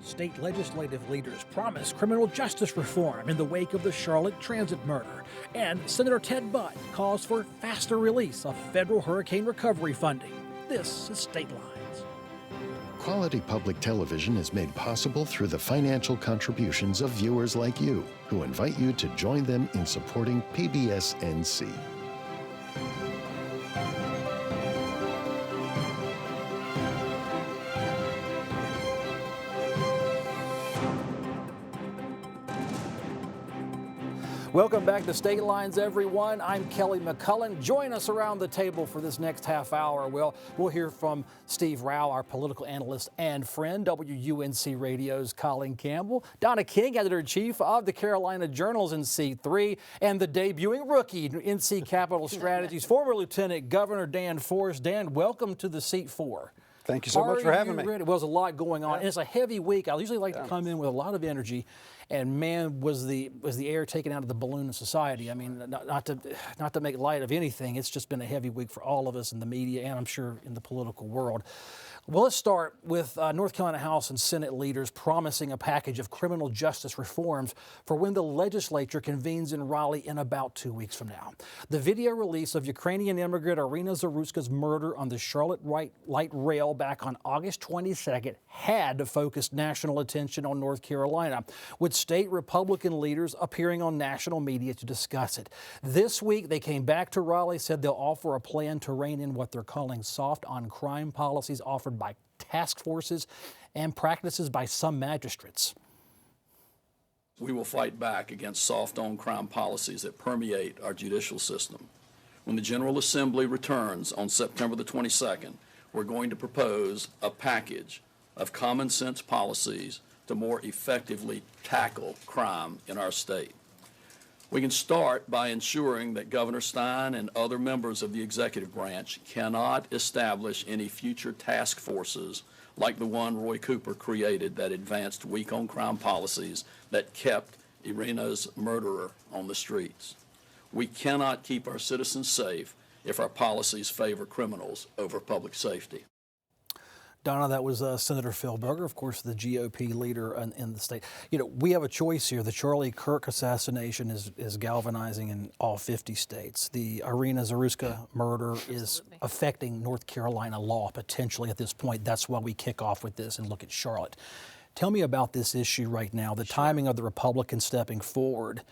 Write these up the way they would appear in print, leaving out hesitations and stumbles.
State legislative leaders promise criminal justice reform in the wake of the Charlotte transit murder. And Senator Ted Budd calls for faster release of federal hurricane recovery funding. This is State Lines. Quality public television is made possible through the financial contributions of viewers like you, who invite you to join them in supporting PBS-NC. Welcome back to State Lines, everyone. I'm Kelly McCullen. Join us around the table for this next half hour. We'll hear from Steve Rao, our political analyst and friend, WUNC Radio's Colin Campbell, Donna King, editor-in-chief of the Carolina Journals in Seat 3, and the debuting rookie in NC Capital Strategies, former Lieutenant Governor Dan Forrest. Dan, welcome to the Seat 4. Thank you so much for having me. Well, there's a lot going on, and it's a heavy week. I usually like to come in with a lot of energy, and man, was the air taken out of the balloon of society. I mean, not to make light of anything, it's just been a heavy week for all of us in the media, and I'm sure in the political world. Well, let's start with North Carolina House and Senate leaders promising a package of criminal justice reforms for when the legislature convenes in Raleigh in about 2 weeks from now. The video release of Ukrainian immigrant Irina Zaruska's murder on the Charlotte Light Rail back on August 22nd had focused national attention on North Carolina, with state Republican leaders appearing on national media to discuss it. This week, they came back to Raleigh, said they'll offer a plan to rein in what they're calling soft on crime policies offered by task forces and practices by some magistrates. We will fight back against soft on crime policies that permeate our judicial system. When the General Assembly returns on September the 22nd, we're going to propose a package of common sense policies to more effectively tackle crime in our state. We can start by ensuring that Governor Stein and other members of the executive branch cannot establish any future task forces like the one Roy Cooper created that advanced weak on crime policies that kept Irina's murderer on the streets. We cannot keep our citizens safe if our policies favor criminals over public safety. Donna, that was Senator Phil Berger, of course, the GOP leader in the state. You know, we have a choice here. The Charlie Kirk assassination is galvanizing in all 50 states. The Irina Zaruska murder is affecting North Carolina law potentially at this point. That's why we kick off with this and look at Charlotte. Tell me about this issue right now, the timing of the Republicans stepping forward.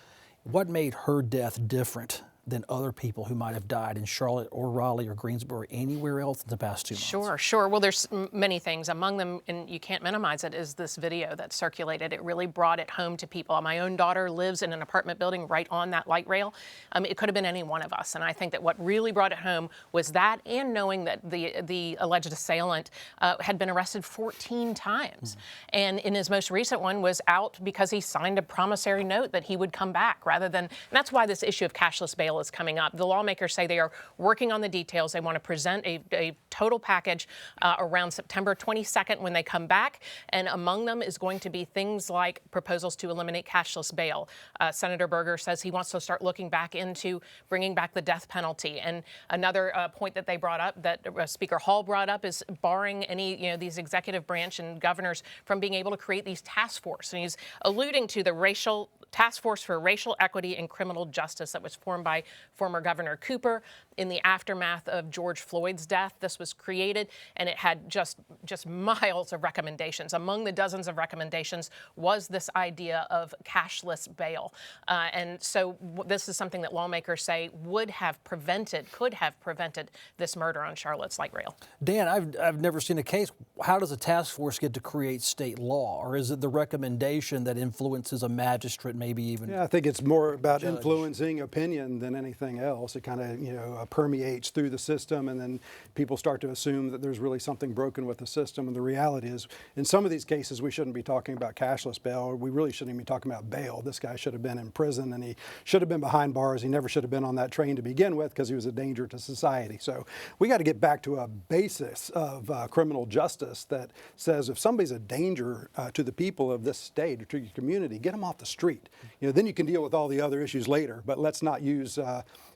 What made her death different than other people who might have died in Charlotte or Raleigh or Greensboro, anywhere else in the past 2 months? Sure. Well, there's many things. Among them, and you can't minimize it, is this video that circulated. It really brought it home to people. My own daughter lives in an apartment building right on that light rail. It could have been any one of us. And I think that what really brought it home was that, and knowing that the alleged assailant had been arrested 14 times. And in his most recent one was out because he signed a promissory note that he would come back rather than, and that's why this issue of cashless bail is coming up. The lawmakers say they are working on the details. They want to present a total package around September 22nd when they come back. And among them is going to be things like proposals to eliminate cashless bail. Senator Berger says he wants to start looking back into bringing back the death penalty. And another point that they brought up, that Speaker Hall brought up, is barring any, these executive branch and governors from being able to create these task force. And he's alluding to the Task Force for Racial Equity and Criminal Justice that was formed by former Governor Cooper in the aftermath of George Floyd's death. This was created, and it had just miles of recommendations. Among the dozens of recommendations was this idea of cashless bail. And so this is something that lawmakers say could have prevented this murder on Charlotte's light rail. Dan, I've never seen a case. How does a task force get to create state law? Or is it the recommendation that influences a magistrate, maybe even? Yeah, I think it's more about judge. Influencing opinion than anything else. It kind of, permeates through the system, and then people start to assume that there's really something broken with the system. And the reality is, in some of these cases, we shouldn't be talking about cashless bail. We really shouldn't even be talking about bail. This guy should have been in prison, and he should have been behind bars. He never should have been on that train to begin with because he was a danger to society. So we got to get back to a basis of criminal justice that says if somebody's a danger to the people of this state or to your community, get them off the street. Then you can deal with all the other issues later, but let's not use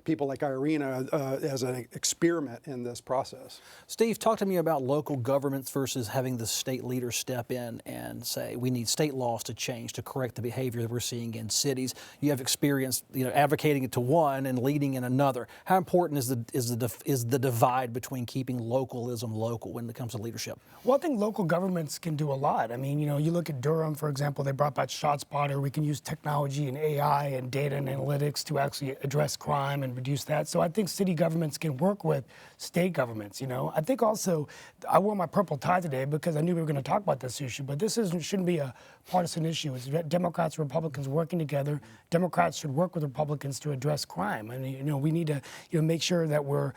people like Irina as an experiment in this process. Steve, talk to me about local governments versus having the state leaders step in and say we need state laws to change to correct the behavior that we're seeing in cities. You have experience, advocating it to one and leading in another. How important is the divide between keeping localism local when it comes to leadership? Well, I think local governments can do a lot. I mean, you look at Durham, for example, they brought back ShotSpotter. We can use technology and AI and data and analytics to actually address crime and reduce that. So I think city governments can work with state governments, I think also, I wore my purple tie today because I knew we were going to talk about this issue, but this shouldn't be a partisan issue. It's Democrats and Republicans working together. Democrats should work with Republicans to address crime. I mean, we need to, make sure that we're,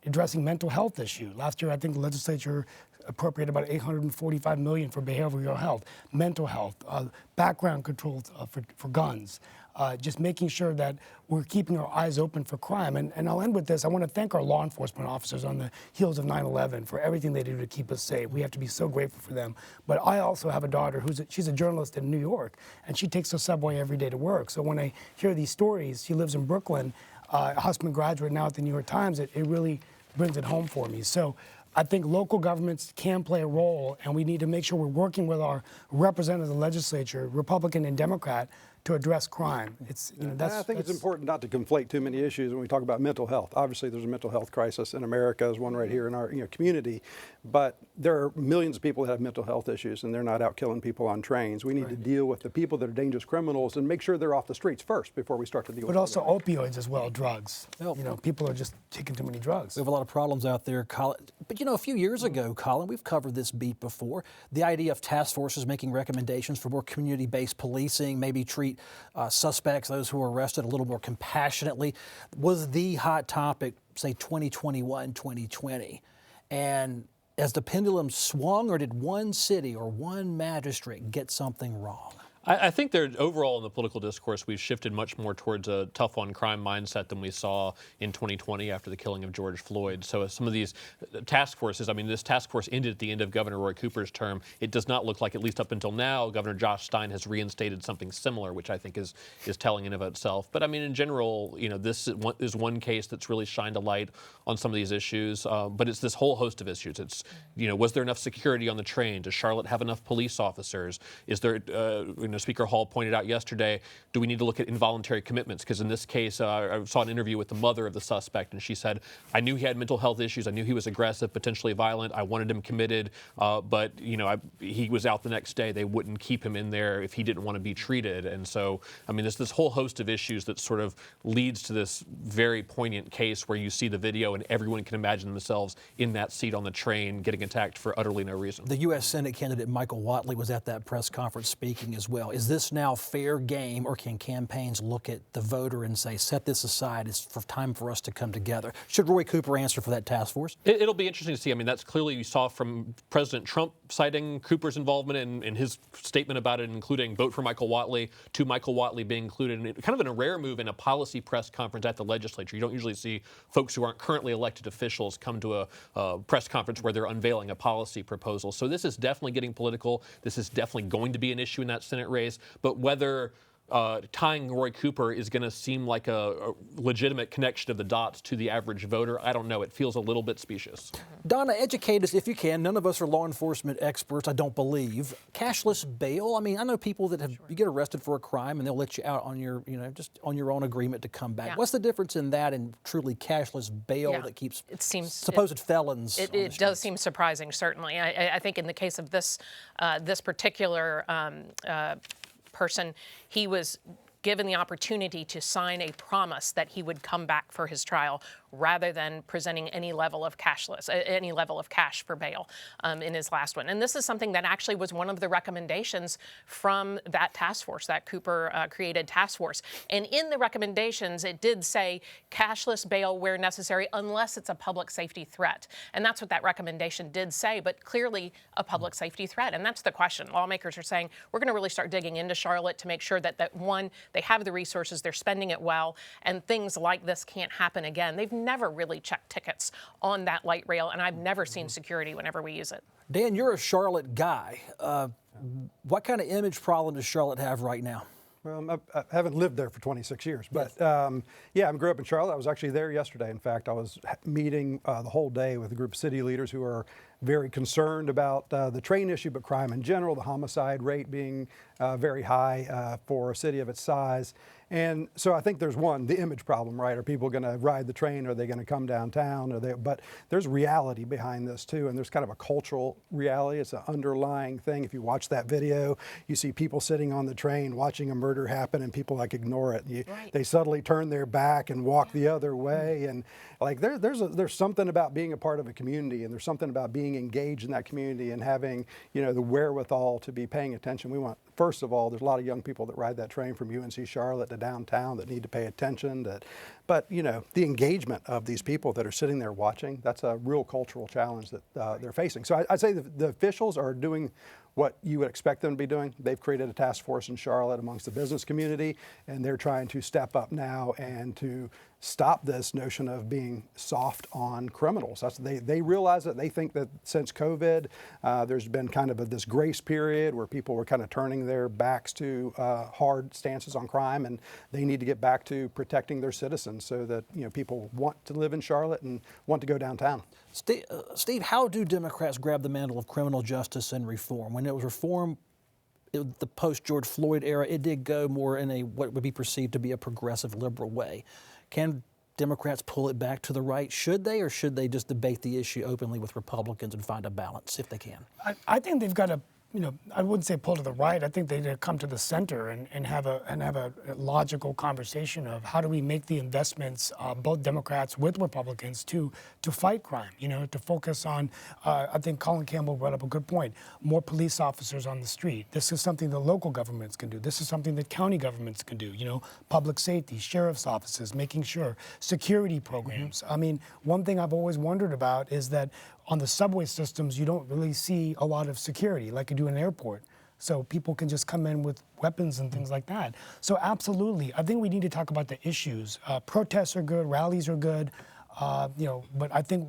addressing mental health issue. Last year, I think the legislature appropriated about $845 million for behavioral health, mental health, background controls for guns. Just making sure that we're keeping our eyes open for crime. And I'll end with this. I want to thank our law enforcement officers on the heels of 9/11 for everything they do to keep us safe. We have to be so grateful for them. But I also have a daughter she's a journalist in New York, and she takes the subway every day to work. So when I hear these stories, she lives in Brooklyn, a Hussman graduate now at the New York Times, it really brings it home for me. So I think local governments can play a role, and we need to make sure we're working with our representatives in the legislature, Republican and Democrat, to address crime. I think it's important not to conflate too many issues when we talk about mental health. Obviously, there's a mental health crisis in America. There's one right here in our community, but there are millions of people that have mental health issues, and they're not out killing people on trains. We need to deal with the people that are dangerous criminals and make sure they're off the streets first before we start to deal with But also opioids as well, drugs. People are just taking too many drugs. We have a lot of problems out there, Colin. But a few years ago, Colin, we've covered this beat before. The idea of task forces making recommendations for more community-based policing, maybe treat suspects, those who are arrested, a little more compassionately, was the hot topic, say, 2021, 2020. And as the pendulum swung, or did one city or one magistrate get something wrong? I think overall in the political discourse, we've shifted much more towards a tough on crime mindset than we saw in 2020 after the killing of George Floyd. So some of these task forces, this task force ended at the end of Governor Roy Cooper's term. It does not look like, at least up until now, Governor Josh Stein has reinstated something similar, which I think is telling in of itself. But in general, this is one case that's really shined a light on some of these issues. But it's this whole host of issues. It's, was there enough security on the train? Does Charlotte have enough police officers? Is there, Speaker Hall pointed out yesterday, do we need to look at involuntary commitments? Because in this case, I saw an interview with the mother of the suspect, and she said, I knew he had mental health issues. I knew he was aggressive, potentially violent. I wanted him committed, but he was out the next day. They wouldn't keep him in there if he didn't want to be treated. And so, there's this whole host of issues that sort of leads to this very poignant case where you see the video and everyone can imagine themselves in that seat on the train getting attacked for utterly no reason. The U.S. Senate candidate Michael Whatley was at that press conference speaking as well. Is this now fair game, or can campaigns look at the voter and say, set this aside, it's time for us to come together? Should Roy Cooper answer for that task force? It'll be interesting to see. That's clearly, you saw from President Trump citing Cooper's involvement in his statement about it, including vote for Michael Whatley, to Michael Whatley being included, kind of in a rare move in a policy press conference at the legislature. You don't usually see folks who aren't currently elected officials come to a press conference where they're unveiling a policy proposal. So this is definitely getting political. This is definitely going to be an issue in that Senate race. But whether tying Roy Cooper is going to seem like a legitimate connection of the dots to the average voter, I don't know. It feels a little bit specious. Donna, educate us if you can. None of us are law enforcement experts, I don't believe. Cashless bail. I know people that you get arrested for a crime and they'll let you out on your, just on your own agreement to come back. Yeah. What's the difference in that and truly cashless bail that keeps supposed felons? It does seem surprising, certainly. I think in the case of this particular person, he was given the opportunity to sign a promise that he would come back for his trial rather than presenting any level of cash for bail in his last one. And this is something that actually was one of the recommendations from that task force, that Cooper created task force. And in the recommendations, it did say cashless bail where necessary, unless it's a public safety threat. And that's what that recommendation did say, but clearly a public safety threat. And that's the question. Lawmakers are saying, we're going to really start digging into Charlotte to make sure that one, they have the resources, they're spending it well, and things like this can't happen again. They've never really checked tickets on that light rail, and I've never seen security whenever we use it. Dan, you're a Charlotte guy. What kind of image problem does Charlotte have right now? Well, I haven't lived there for 26 years, but yeah, I grew up in Charlotte. I was actually there yesterday. In fact, I was meeting the whole day with a group of city leaders who are very concerned about the train issue, but crime in general, the homicide rate being very high for a city of its size. And so I think there's the image problem, right? Are people going to ride the train? Are they going to come downtown? But there's reality behind this too, and there's kind of a cultural reality. It's an underlying thing. If you watch that video, you see people sitting on the train watching a murder happen, and people ignore it. They subtly turn their back and walk the other way, and there's something about being a part of a community, and there's something about being engaged in that community and having the wherewithal to be paying attention. We want, first of all, there's a lot of young people that ride that train from UNC Charlotte to downtown that need to pay attention. But the engagement of these people that are sitting there watching, that's a real cultural challenge that they're facing. So I'd say the officials are doing what you would expect them to be doing. They've created a task force in Charlotte amongst the business community, and they're trying to step up now and to stop this notion of being soft on criminals. They realize that. They think that since COVID, there's been kind of this grace period where people were kind of turning their backs to hard stances on crime, and they need to get back to protecting their citizens so that people want to live in Charlotte and want to go downtown. Steve, how do Democrats grab the mantle of criminal justice and reform? When it was reform, the post-George Floyd era, it did go more in what would be perceived to be a progressive liberal way. Can Democrats pull it back to the right? Should they, or should they just debate the issue openly with Republicans and find a balance if they can? I think they've got to, I wouldn't say pull to the right. I think they need to come to the center and have a logical conversation of how do we make the investments, both Democrats with Republicans, to fight crime. To focus on. I think Colin Campbell brought up a good point. More police officers on the street. This is something that local governments can do. This is something that county governments can do. Public safety, sheriff's offices, making sure security programs. I mean, one thing I've always wondered about is that on the subway systems, you don't really see a lot of security like you do in an airport. So people can just come in with weapons and things like that. So absolutely, I think we need to talk about the issues. Protests are good, rallies are good, but I think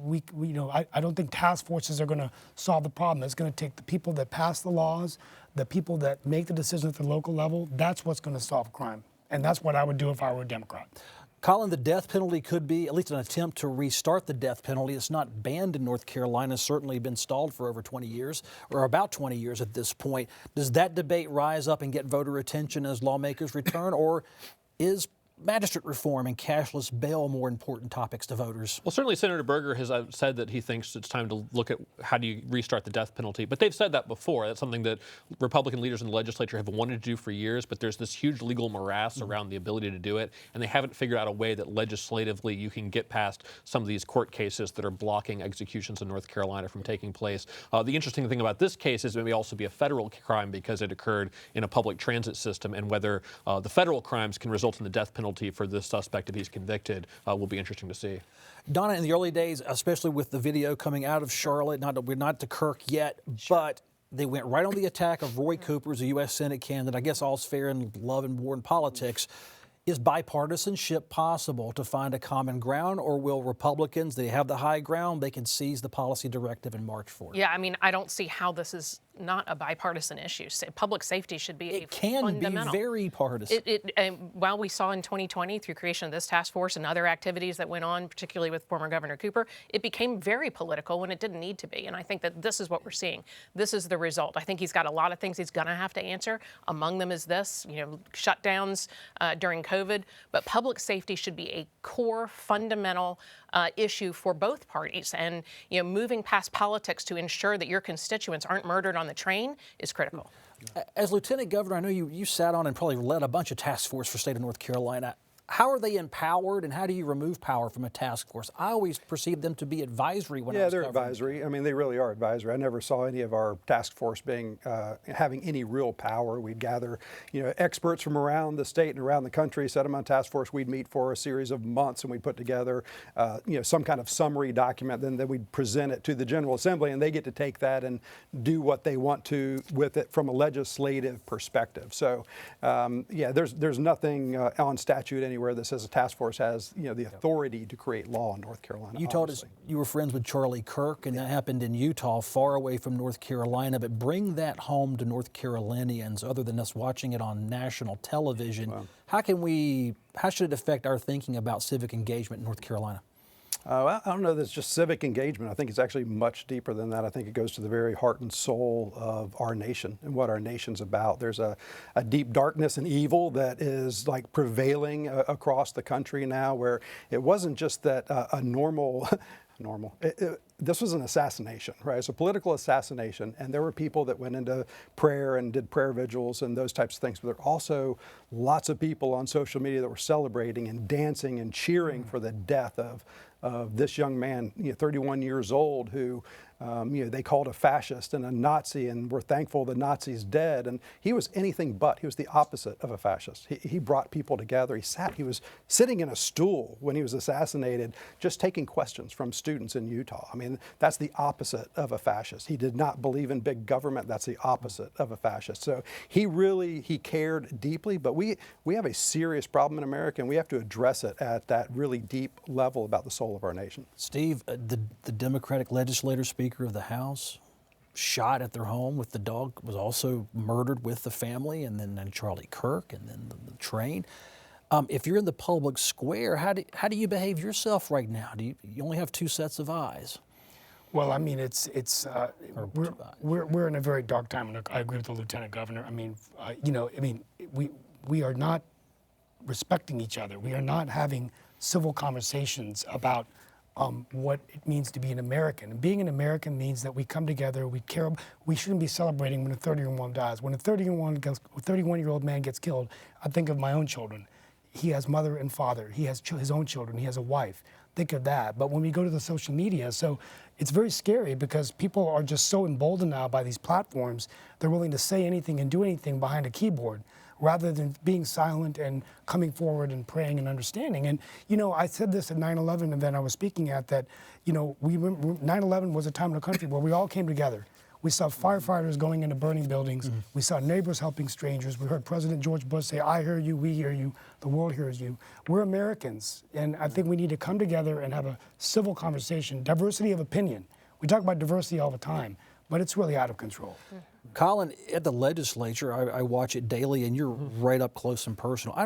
I don't think task forces are going to solve the problem. It's going to take the people that pass the laws, the people that make the decisions at the local level. That's what's going to solve crime. And that's what I would do if I were a Democrat. Colin, the death penalty could be at least an attempt to restart the death penalty. It's not banned in North Carolina. It's certainly been stalled for over 20 years, or about 20 years at this point. Does that debate rise up and get voter attention as lawmakers return, or is magistrate reform and cashless bail more important topics to voters? Well, certainly Senator Berger has said that he thinks it's time to look at how do you restart the death penalty. But they've said that before. That's something that Republican leaders in the legislature have wanted to do for years, but there's this huge legal morass around the ability to do it, and they haven't figured out a way that legislatively you can get past some of these court cases that are blocking executions in North Carolina from taking place. The interesting thing about this case is it may also be a federal crime because it occurred in a public transit system, and whether the federal crimes can result in the death penalty for this suspect if he's convicted will be interesting to see. Donna, in the early days, especially with the video coming out of Charlotte, we're not to Kirk yet, but they went right on the attack of Roy Cooper as a U.S. Senate candidate. I guess all's fair in love and war and politics. Is bipartisanship possible to find a common ground, or will Republicans, they have the high ground, they can seize the policy directive and march for it? Yeah, I mean, I don't see how this is not a bipartisan issue. Public safety should be it can fundamental. Be very partisan. While we saw in 2020 through creation of this task force and other activities that went on, particularly with former Governor Cooper, it became very political when it didn't need to be. And I think that this is what we're seeing. This is the result. I think he's got a lot of things he's going to have to answer. Among them is this, shutdowns during COVID. But public safety should be a core, fundamental issue for both parties. And moving past politics to ensure that your constituents aren't murdered on the train is critical. As Lieutenant Governor, I know you sat on and probably led a bunch of task force for the state of North Carolina. How are they empowered, and how do you remove power from a task force? I always perceived them to be advisory when I was they're covering. advisory. I mean, they really are advisory. I never saw any of our task force having any real power. We'd gather, experts from around the state and around the country, set them on task force. We'd meet for a series of months, and we'd put together, some kind of summary document. Then we'd present it to the General Assembly, and they get to take that and do what they want to with it from a legislative perspective. So, there's nothing on statute anywhere anywhere that says a task force has, the authority to create law in North Carolina. You told us you were friends with Charlie Kirk, and that happened in Utah, far away from North Carolina. But bring that home to North Carolinians, other than us watching it on national television. Wow. How should it affect our thinking about civic engagement in North Carolina? I don't know that it's just civic engagement. I think it's actually much deeper than that. I think it goes to the very heart and soul of our nation and what our nation's about. There's a deep darkness and evil that is like prevailing across the country now, where it wasn't just that a normal, this was an assassination, right? It's a political assassination, and there were people that went into prayer and did prayer vigils and those types of things, but there were also lots of people on social media that were celebrating and dancing and cheering for the death of this young man, 31 years old, who they called a fascist and a Nazi, and we're thankful the Nazi's dead. And he was anything but. He was the opposite of a fascist. He brought people together. He was sitting in a stool when he was assassinated, just taking questions from students in Utah. I mean, that's the opposite of a fascist. He did not believe in big government. That's the opposite of a fascist. So he cared deeply, but we have a serious problem in America, and we have to address it at that really deep level about the soul of our nation. Steve, the Democratic legislator, Speaker of the House, shot at their home with the dog, was also murdered with the family, and then Charlie Kirk, and then the train. If you're in the public square, how do you behave yourself right now? You only have two sets of eyes? Well, I mean, we're in a very dark time, and I agree with the Lieutenant Governor. I mean, we are not respecting each other. We are not having civil conversations about what it means to be an American. And being an American means that we come together, we care. We shouldn't be celebrating when a 31-year-old dies. When a 31-year-old man gets killed, I think of my own children. He has mother and father. He has his own children. He has a wife. Think of that. But when we go to the social media, so it's very scary because people are just so emboldened now by these platforms. They're willing to say anything and do anything behind a keyboard, rather than being silent and coming forward and praying and understanding. And, I said this at 9/11 event I was speaking at, that, 9/11 was a time in the country where we all came together. We saw firefighters going into burning buildings. Mm-hmm. We saw neighbors helping strangers. We heard President George Bush say, I hear you, we hear you, the world hears you. We're Americans, and I think we need to come together and have a civil conversation, diversity of opinion. We talk about diversity all the time, but it's really out of control. Mm-hmm. Colin, at the legislature, I watch it daily, and you're right up close and personal.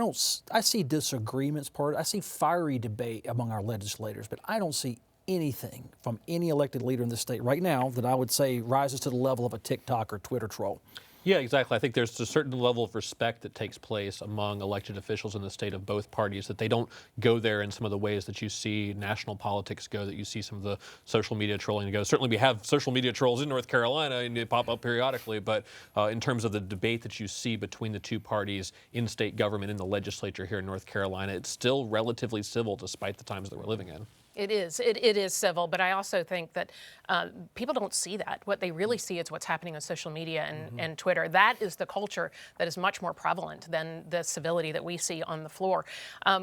I see disagreements, I see fiery debate among our legislators, but I don't see anything from any elected leader in the state right now that I would say rises to the level of a TikTok or Twitter troll. Yeah, exactly. I think there's a certain level of respect that takes place among elected officials in the state of both parties, that they don't go there in some of the ways that you see national politics go, that you see some of the social media trolling go. Certainly we have social media trolls in North Carolina, and they pop up periodically, but in terms of the debate that you see between the two parties in state government, in the legislature here in North Carolina, it's still relatively civil despite the times that we're living in. It is. It is civil, but I also think that people don't see that. What they really see is what's happening on social media and Twitter. That is the culture that is much more prevalent than the civility that we see on the floor.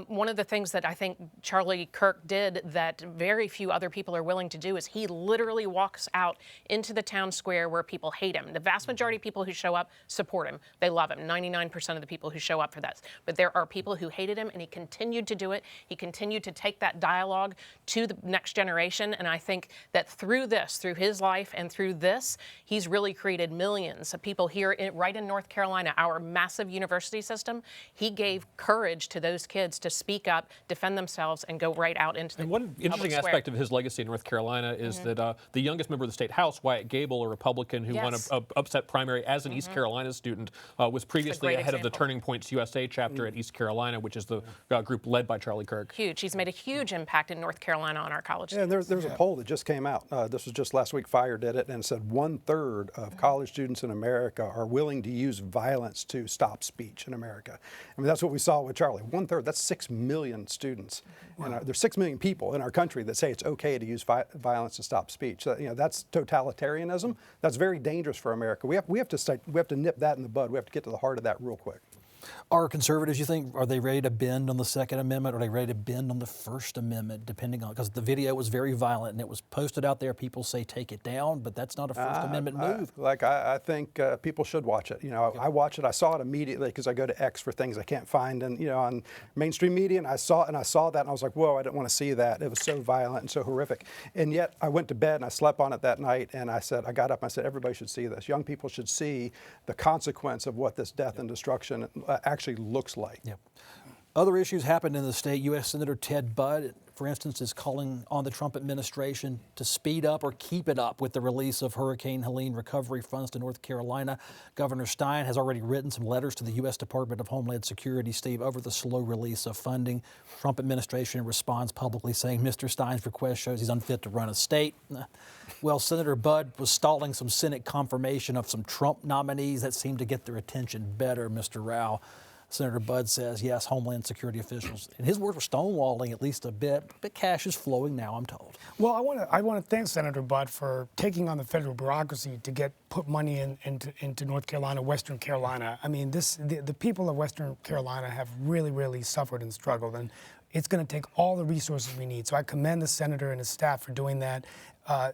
One of the things that I think Charlie Kirk did that very few other people are willing to do is he literally walks out into the town square where people hate him. The vast majority of people who show up support him. They love him. 99% of the people who show up for that. But there are people who hated him, and he continued to do it. He continued to take that dialogue to the next generation, and I think that through his life and through this, he's really created millions of people here right in North Carolina, our massive university system. He gave courage to those kids to speak up, defend themselves, and go right out into the And one interesting aspect of his legacy in North Carolina is that the youngest member of the state House, Wyatt Gable, a Republican who won an upset primary as an East Carolina student, was previously ahead of the Turning Points USA chapter at East Carolina, which is the group led by Charlie Kirk. Huge. He's made a huge impact in North Carolina on our college students. Yeah, there's a poll that just came out. This was just last week. Fire did it, and it said 1/3 of college students in America are willing to use violence to stop speech in America. I mean, that's what we saw with Charlie. 1/3. That's 6 million students. Wow. There's 6 million people in our country that say it's okay to use violence to stop speech. That's totalitarianism. That's very dangerous for America. We have to nip that in the bud. We have to get to the heart of that real quick. Are conservatives, you think, are they ready to bend on the Second Amendment? Are they ready to bend on the First Amendment, depending on, because the video was very violent and it was posted out there. People say take it down, but that's not a First Amendment move. I think people should watch it. You know, I watch it. I saw it immediately because I go to X for things I can't find, and you know, on mainstream media, and I saw that, and I was like, whoa, I didn't want to see that. It was so violent and so horrific. And yet, I went to bed and I slept on it that night, and I got up and I said, everybody should see this. Young people should see the consequence of what this death and destruction actually looks like. Yep. Other issues happened in the state. U.S. Senator Ted Budd, for instance, is calling on the Trump administration to speed up or keep it up with the release of Hurricane Helene recovery funds to North Carolina. Governor Stein has already written some letters to the U.S. Department of Homeland Security, Steve, over the slow release of funding. Trump administration responds publicly saying Mr. Stein's request shows he's unfit to run a state. Well, Senator Budd was stalling some Senate confirmation of some Trump nominees that seemed to get their attention better, Mr. Rao. Senator Budd says, yes, Homeland Security officials, in his words, were stonewalling at least a bit, but cash is flowing now, I'm told. Well, I want to thank Senator Budd for taking on the federal bureaucracy to put money into North Carolina, Western Carolina. I mean, the people of Western Carolina have really, really suffered and struggled, and it's going to take all the resources we need. So I commend the senator and his staff for doing that.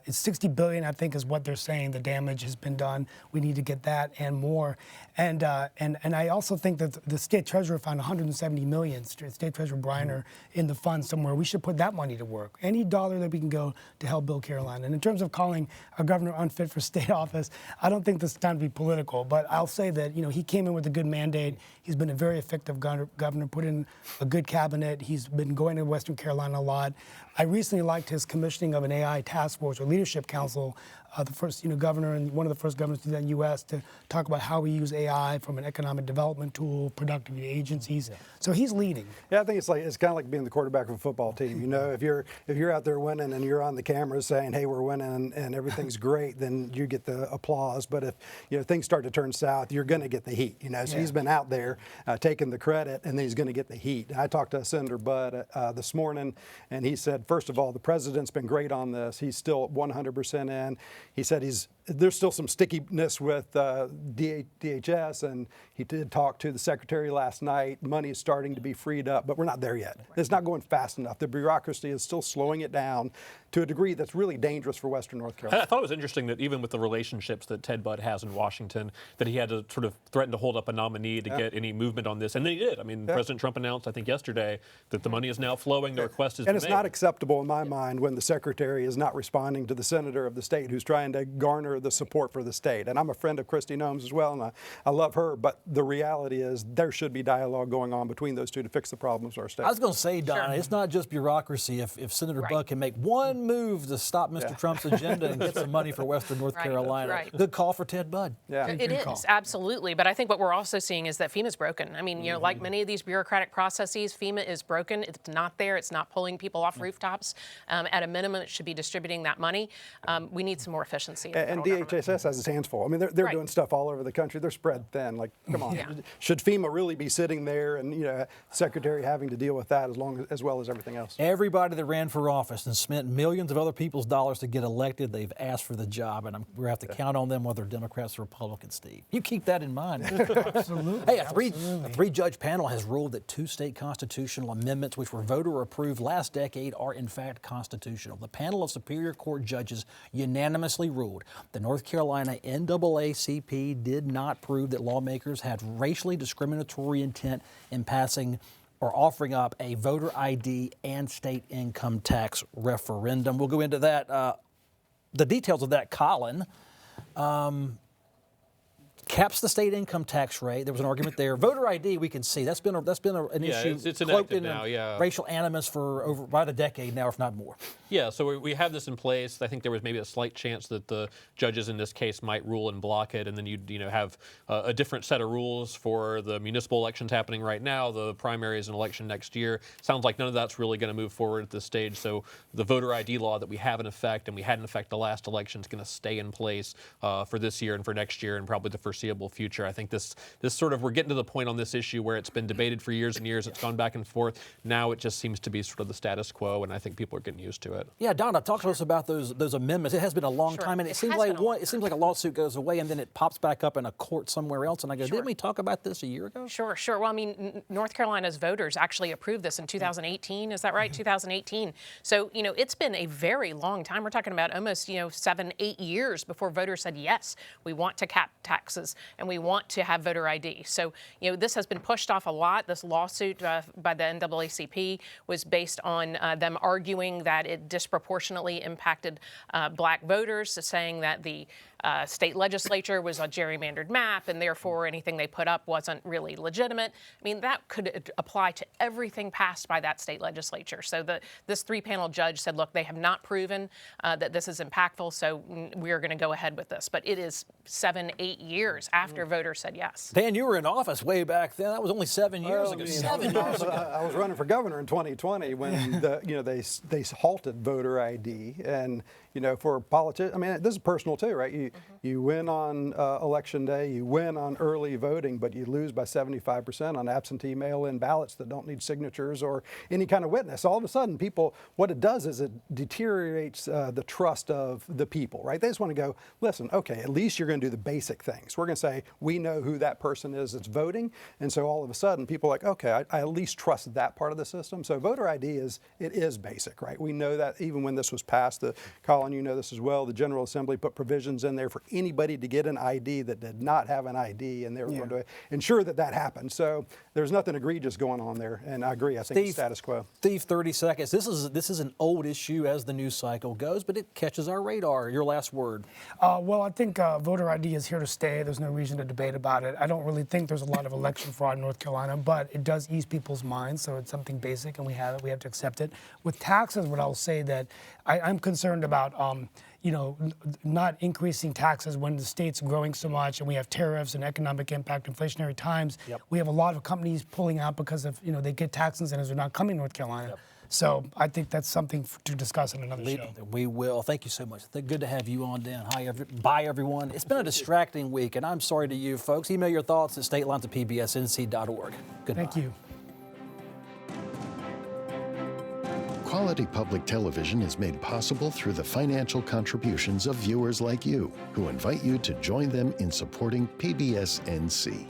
It's $60 billion, I think, is what they're saying the damage has been done. We need to get that and more. And I also think that the state treasurer found $170 million, State Treasurer Briner, in the fund somewhere. We should put that money to work. Any dollar that we can go to help build Carolina. And in terms of calling a governor unfit for state office, I don't think this is time to be political. But I'll say that, you know, he came in with a good mandate. He's been a very effective governor, put in a good cabinet. He's been going to Western Carolina a lot. I recently liked his commissioning of an AI task force or leadership council, the first, you know, governor and one of the first governors to do that in the U.S. to talk about how we use AI from an economic development tool, productivity agencies. Yeah. So he's leading. Yeah, I think it's kind of like being the quarterback of a football team. You know, if you're out there winning and you're on the camera saying, "Hey, we're winning" and everything's great, then you get the applause. But if you know things start to turn south, you're going to get the heat. You know, so he's been out there taking the credit, and then he's going to get the heat. And I talked to Senator Budd this morning, and he said, first of all, the president's been great on this. He's still 100% in. He said there's still some stickiness with DHS, and he did talk to the secretary last night. Money is starting to be freed up, but we're not there yet. It's not going fast enough. The bureaucracy is still slowing it down to a degree that's really dangerous for Western North Carolina. I thought it was interesting that even with the relationships that Ted Budd has in Washington, that he had to sort of threaten to hold up a nominee to get any movement on this, and then he did. I mean, President Trump announced, I think yesterday, that the money is now flowing, the request is and it's made. not acceptable in my mind when the secretary is not responding to the senator of the state who's trying to garner the support for the state. And I'm a friend of Kristi Noem's as well, and I love her, but the reality is there should be dialogue going on between those two to fix the problems of our state. I was going to say, Donna, it's not just bureaucracy. If Senator Budd can make one move to stop Mr. Trump's agenda and get some money for Western North Carolina, good call for Ted Budd. Yeah, it is, absolutely. But I think what we're also seeing is that FEMA's broken. I mean, you know, like many of these bureaucratic processes, FEMA is broken. It's not there. It's not pulling people off rooftops. At a minimum, it should be distributing that money. We need some more efficiency. And DHS has its hands full. I mean, they're doing stuff all over the country. They're spread thin. Like, come on. Should FEMA really be sitting there and, you know, Secretary having to deal with that as well as everything else? Everybody that ran for office and spent millions of other people's dollars to get elected, they've asked for the job, and we're going to have to count on them whether Democrats or Republicans, Steve. You keep that in mind. Absolutely. Hey, a three-judge panel has ruled that 2 state constitutional amendments which were voter-approved last decade are in fact constitutional. The panel of Superior Court judges unanimously ruled the North Carolina NAACP did not prove that lawmakers had racially discriminatory intent in passing or offering up a voter ID and state income tax referendum. We'll go into that. The details of that, Colin. Caps the state income tax rate. There was an argument there. Voter ID, we can see that's been an issue. It's cloaked in now, racial animus for over about a decade now, if not more. Yeah, so we have this in place. I think there was maybe a slight chance that the judges in this case might rule and block it, and then you'd have a different set of rules for the municipal elections happening right now, the primaries and election next year. Sounds like none of that's really going to move forward at this stage. So the voter ID law that we have in effect and we had in effect the last election is going to stay in place for this year and for next year and probably the first foreseeable future. I think this sort of, we're getting to the point on this issue where it's been debated for years and years. It's gone back and forth. Now it just seems to be sort of the status quo, and I think people are getting used to it. Yeah, Donna, talk to us about those amendments. It has been a long time, and it seems like a lawsuit goes away and then it pops back up in a court somewhere else. And I go, didn't we talk about this a year ago? Sure. Well, I mean, North Carolina's voters actually approved this in 2018. Is that right? 2018. So, it's been a very long time. We're talking about almost, 7-8 years before voters said, yes, we want to cap taxes and we want to have voter ID. So, this has been pushed off a lot. This lawsuit by the NAACP was based on them arguing that it disproportionately impacted black voters, saying that the state legislature was a gerrymandered map and therefore anything they put up wasn't really legitimate. I mean, that could apply to everything passed by that state legislature. So this 3-panel judge said, look, they have not proven that this is impactful, so we're going to go ahead with this. But it is 7-8 years after voters said yes. Dan, you were in office way back then. That was only 7 years ago. 7 years ago. I was running for governor in 2020 when they halted voter ID, and for politicians, I mean, this is personal too, right? You win on election day, you win on early voting, but you lose by 75% on absentee mail-in ballots that don't need signatures or any kind of witness. All of a sudden, what it does is it deteriorates the trust of the people, right? They just want to go, listen, okay, at least you're going to do the basic things. We're going to say, we know who that person is that's voting, and so all of a sudden, people are like, okay, I at least trust that part of the system. So voter ID is basic, right? We know that even when this was passed, Colin, you know this as well, the General Assembly put provisions in there for anybody to get an ID that did not have an ID, and they were going to ensure that happened. So there's nothing egregious going on there, and I agree. I think it's status quo. Steve, 30 seconds. This is an old issue as the news cycle goes, but it catches our radar. Your last word. Well, I think voter ID is here to stay. There's no reason to debate about it. I don't really think there's a lot of election fraud in North Carolina, but it does ease people's minds, so it's something basic, and we have it. We have to accept it. With taxes, what I'll say that I'm concerned about not increasing taxes when the state's growing so much and we have tariffs and economic impact, inflationary times. Yep. We have a lot of companies pulling out because of, they get tax incentives. They're not coming to North Carolina. Yep. So I think that's something to discuss in another show. We will. Thank you so much. Good to have you on, Dan. Bye, everyone. It's been a distracting week, and I'm sorry to you folks. Email your thoughts at statelines@pbsnc.org. Goodbye. Thank you. Quality public television is made possible through the financial contributions of viewers like you, who invite you to join them in supporting PBS NC.